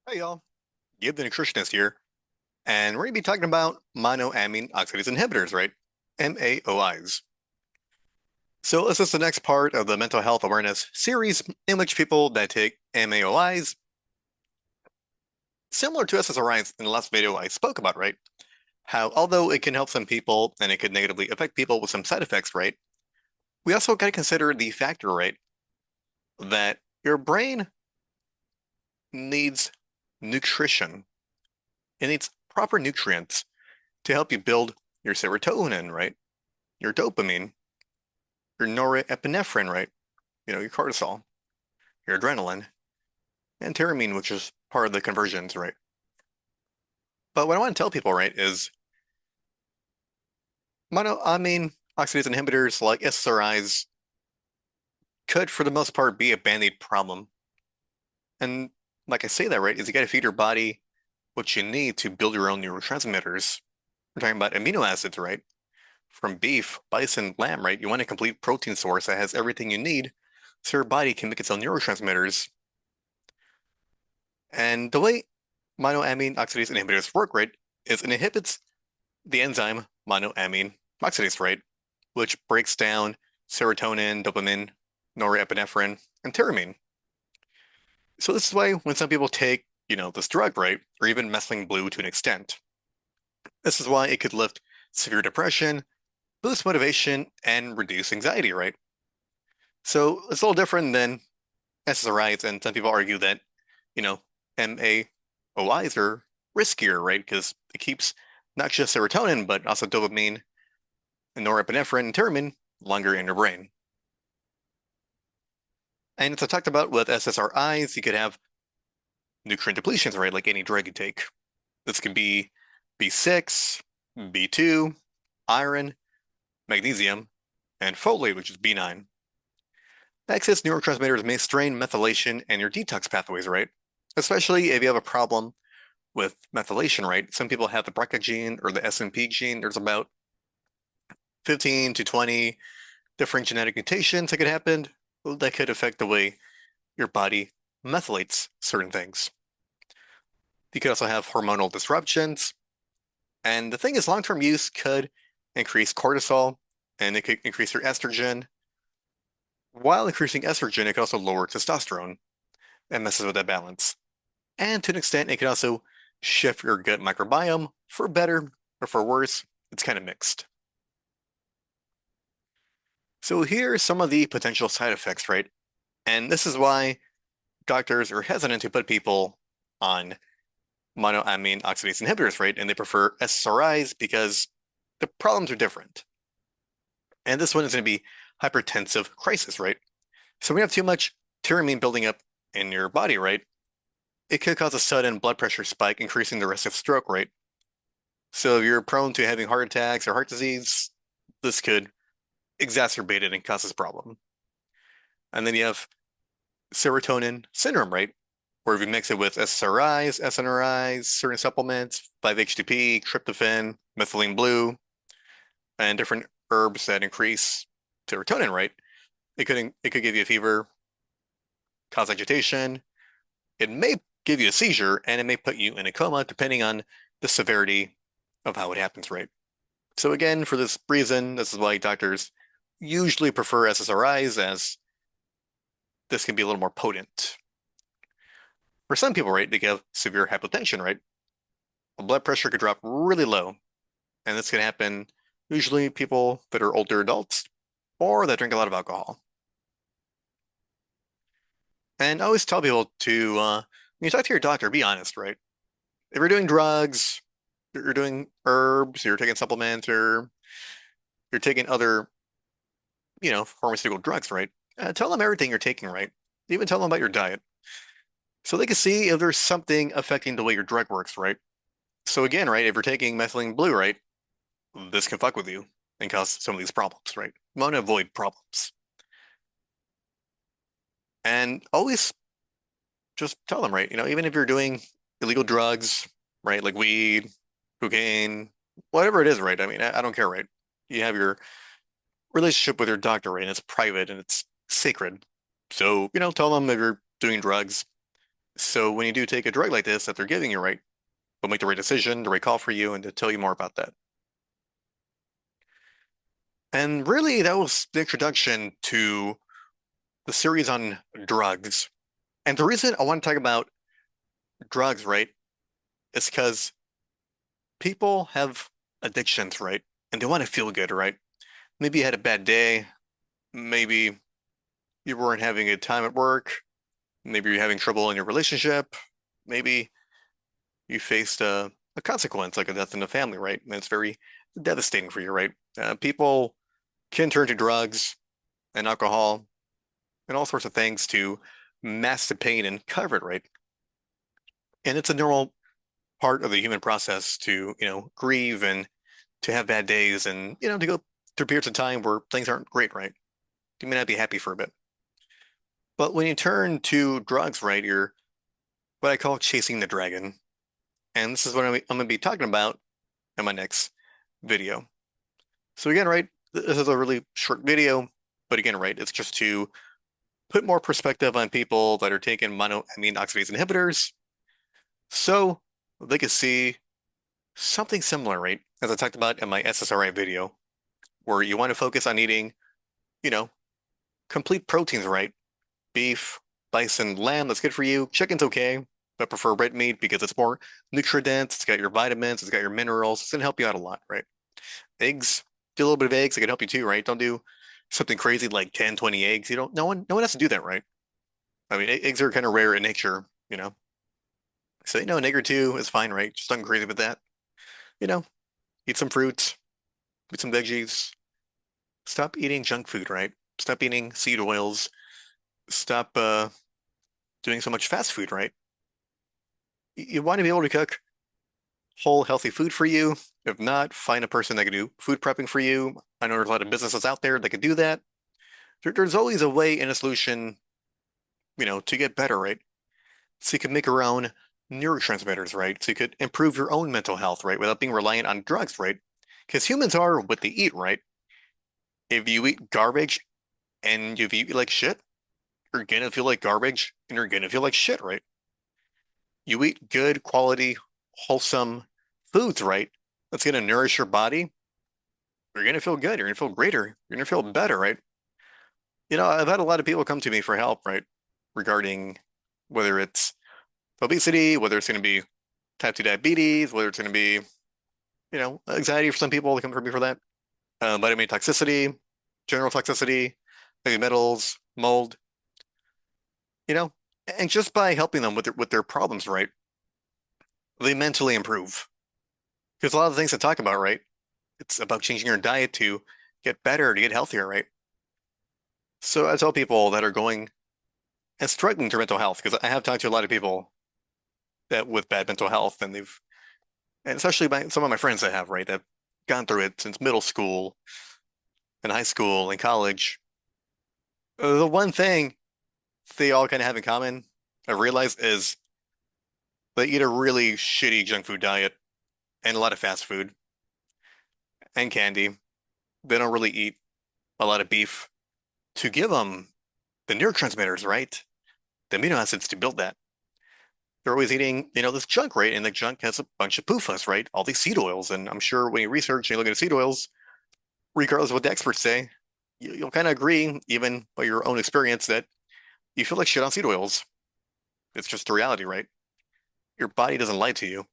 Hey y'all, Give the Nutritionist here, and we're going to be talking about monoamine oxidase inhibitors, right? MAOIs. So this is the next part of the mental health awareness series in which people that take MAOIs, similar to SSRIs in the last video I spoke about, right? How although it can help some people and it could negatively affect people with some side effects, right? We also got to consider the factor, right? That your brain needs nutrition. It needs proper nutrients to help you build your serotonin, right? Your dopamine, your norepinephrine, right? Your cortisol, your adrenaline, and tyramine, which is part of the conversions, right? But what I want to tell people, right, is monoamine oxidase inhibitors like SSRIs could, for the most part, be a band-aid problem. And like I say that, right, is you got to feed your body what you need to build your own neurotransmitters. We're talking about amino acids, right? From beef, bison, lamb, right? You want a complete protein source that has everything you need so your body can make its own neurotransmitters. And the way monoamine oxidase inhibitors work, right, is it inhibits the enzyme monoamine oxidase, right, which breaks down serotonin, dopamine, norepinephrine, and tyramine. So this is why when some people take, this drug, right, or even methylene blue to an extent, this is why it could lift severe depression, boost motivation, and reduce anxiety, right? So it's a little different than SSRIs, and some people argue that, you know, MAOIs are riskier, right? Because it keeps not just serotonin, but also dopamine and norepinephrine and tyramine longer in your brain. And as I talked about with SSRIs, you could have nutrient depletions, right? Like any drug you take. This could be B6, B2, iron, magnesium, and folate, which is B9. Excess neurotransmitters may strain methylation and your detox pathways, right? Especially if you have a problem with methylation, right? Some people have the BRCA gene or the SNP gene. There's about 15 to 20 different genetic mutations that could happen that could affect the way your body methylates certain things. You could also have hormonal disruptions. And the thing is, long-term use could increase cortisol and it could increase your estrogen. While increasing estrogen, it could also lower testosterone and messes with that balance. And to an extent, it can also shift your gut microbiome for better or for worse. It's kind of mixed. So here are some of the potential side effects, right? And this is why doctors are hesitant to put people on monoamine oxidase inhibitors, right? And they prefer SSRIs because the problems are different. And this one is going to be hypertensive crisis, right? So when you have too much tyramine building up in your body, right? It could cause a sudden blood pressure spike, increasing the risk of stroke, right? So if you're prone to having heart attacks or heart disease, this could exacerbate it and cause this problem. And then you have serotonin syndrome, right? Where if you mix it with SSRIs, SNRIs, certain supplements, 5-HTP, tryptophan, methylene blue, and different herbs that increase serotonin, right? It could give you a fever, cause agitation. It may give you a seizure, and it may put you in a coma, depending on the severity of how it happens, right? So again, for this reason, this is why doctors usually prefer SSRIs as this can be a little more potent. For some people, right, they have severe hypotension, right? The blood pressure could drop really low, and this can happen usually people that are older adults or that drink a lot of alcohol. And I always tell people to, when you talk to your doctor, be honest, right? If you're doing drugs, you're doing herbs, you're taking supplements, or you're taking other, pharmaceutical drugs, right? Tell them everything you're taking, right? Even tell them about your diet so they can see if there's something affecting the way your drug works, right? So again, right, if you're taking methylene blue, right, this can fuck with you and cause some of these problems, right? You want to avoid problems. And always just tell them, right? Even if you're doing illegal drugs, right, like weed, cocaine, whatever it is, right? I mean, I don't care, right? You have your relationship with your doctor, right? And it's private and it's sacred. So, tell them if you're doing drugs, So when you do take a drug like this that they're giving you, right, they'll make the right decision, the right call for you, and to tell you more about that. And really, that was the introduction to the series on drugs. And the reason I want to talk about drugs, right, is because people have addictions, right? And they want to feel good, right? Maybe you had a bad day. Maybe you weren't having a good time at work. Maybe you're having trouble in your relationship. Maybe you faced a consequence, like a death in the family, right? And it's very devastating for you, right? People can turn to drugs and alcohol and all sorts of things to mask the pain and cover it, right? And it's a normal part of the human process to, grieve and to have bad days and, to go through periods of time where things aren't great, right? You may not be happy for a bit. But when you turn to drugs, right, you're what I call chasing the dragon. And this is what I'm going to be talking about in my next video. So again, right, this is a really short video, but again, right, it's just to put more perspective on people that are taking monoamine oxidase inhibitors so they can see something similar, right? As I talked about in my SSRI video, where you want to focus on eating, you know, complete proteins, right? Beef, bison, lamb, that's good for you. Chicken's okay, but prefer red meat because it's more nutrient-dense, it's got your vitamins, it's got your minerals, it's gonna help you out a lot, right? Eggs, do a little bit of eggs, it can help you too, right? Don't do something crazy like 10, 20 eggs. You don't, no one has to do that, right? I mean, eggs are kind of rare in nature. So, an egg or two is fine, right? Just don't go crazy with that. You know, eat some fruits, eat some veggies. Stop eating junk food, right? Stop eating seed oils. Stop doing so much fast food, right? You want to be able to cook whole, healthy food for you. If not, find a person that can do food prepping for you. I know there's a lot of businesses out there that can do that. There's always a way and a solution, to get better, right? So you can make your own neurotransmitters, right? So you could improve your own mental health, right? Without being reliant on drugs, right? Because humans are what they eat, right? If you eat garbage and if you eat like shit, you're gonna feel like garbage and you're gonna feel like shit, right? You eat good quality, wholesome foods, right? That's gonna nourish your body. You're gonna feel good. You're gonna feel greater. You're gonna feel better, right? I've had a lot of people come to me for help, right? Regarding whether it's obesity, whether it's gonna be type 2 diabetes, whether it's gonna be, anxiety for some people, they come for me for that. Vitamin toxicity, general toxicity, heavy metals, mold, you know, and just by helping them with their problems, right, they mentally improve. Because a lot of the things I talk about, right, it's about changing your diet to get better, to get healthier, right? So I tell people that are going and struggling through mental health, because I have talked to a lot of people that with bad mental health, and especially some of my friends that have, right, that have gone through it since middle school and high school and college. The one thing they all kind of have in common, I realized, is they eat a really shitty junk food diet and a lot of fast food and candy. They don't really eat a lot of beef to give them the neurotransmitters, right? The amino acids to build that. They're always eating, this junk, right? And the junk has a bunch of PUFAs, right? All these seed oils. And I'm sure when you research and you look at seed oils, regardless of what the experts say, you'll kind of agree, even by your own experience, that you feel like shit on seed oils. It's just the reality, right? Your body doesn't lie to you.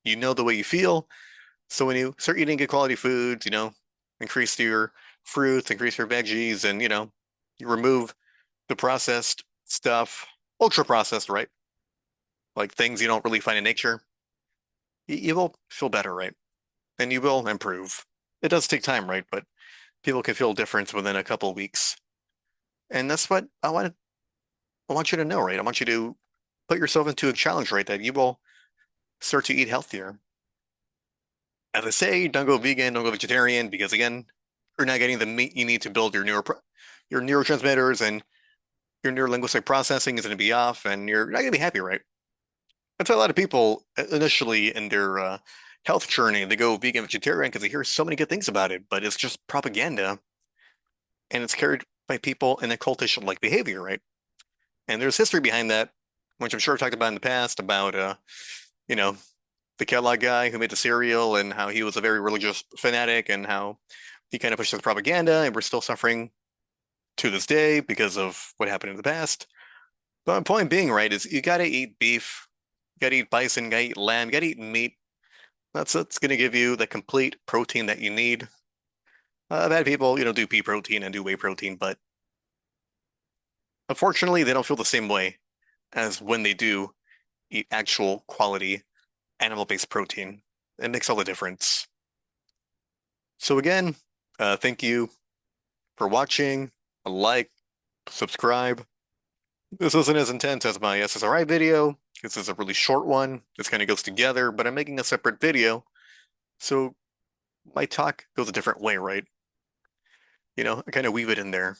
You know the way you feel. So when you start eating good quality foods, increase your fruits, increase your veggies, and you remove the processed stuff, ultra processed, right? Like things you don't really find in nature, you will feel better, right? And you will improve. It does take time, right? But people can feel a difference within a couple of weeks. And that's what I want you to know, right? I want you to put yourself into a challenge, right? That you will start to eat healthier. As I say, don't go vegan, don't go vegetarian, because again, you're not getting the meat you need to build your neurotransmitters, and your neurolinguistic processing is going to be off, and you're not going to be happy, right? That's why a lot of people initially in their health journey, they go vegan, vegetarian because they hear so many good things about it, but it's just propaganda, and it's carried by people in a cultish-like behavior, right? And there's history behind that. which I'm sure I've talked about in the past about you know, the Kellogg guy who made the cereal and how he was a very religious fanatic and how he kind of pushed this propaganda, and we're still suffering to this day because of what happened in the past. But my point being, right, is you gotta eat beef, you gotta eat bison, you gotta eat lamb, you gotta eat meat. That's gonna give you the complete protein that you need. I've had people, do pea protein and do whey protein, but unfortunately, they don't feel the same way as when they do eat actual quality animal-based protein. It makes all the difference. So again, thank you for watching. Like, subscribe. This isn't as intense as my SSRI video. This is a really short one. This kind of goes together, but I'm making a separate video. So my talk goes a different way, right? I kind of weave it in there.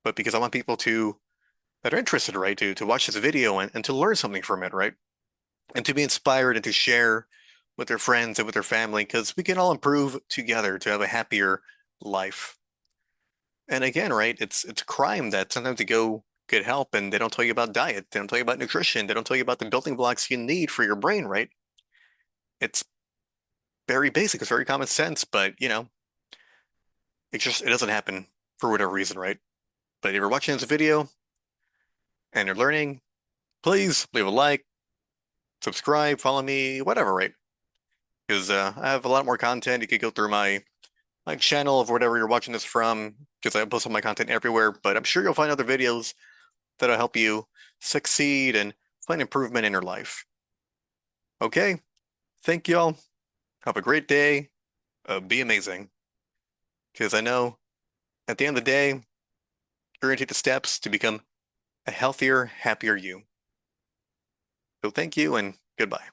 But because I want people that are interested, right, to watch this video and to learn something from it, right? And to be inspired and to share with their friends and with their family, because we can all improve together to have a happier life. And again, right, it's a crime that sometimes you go get help and they don't tell you about diet, they don't tell you about nutrition, they don't tell you about the building blocks you need for your brain, right? It's very basic, it's very common sense, but it doesn't happen for whatever reason, right? But if you're watching this video and you're learning, please leave a like, subscribe, follow me, whatever, right? Because I have a lot more content. You could go through my channel of whatever you're watching this from, because I post all my content everywhere. But I'm sure you'll find other videos that'll help you succeed and find improvement in your life. Okay, thank y'all. Have a great day. Be amazing. Because I know at the end of the day, you're going to take the steps to become a healthier, happier you. So thank you and goodbye.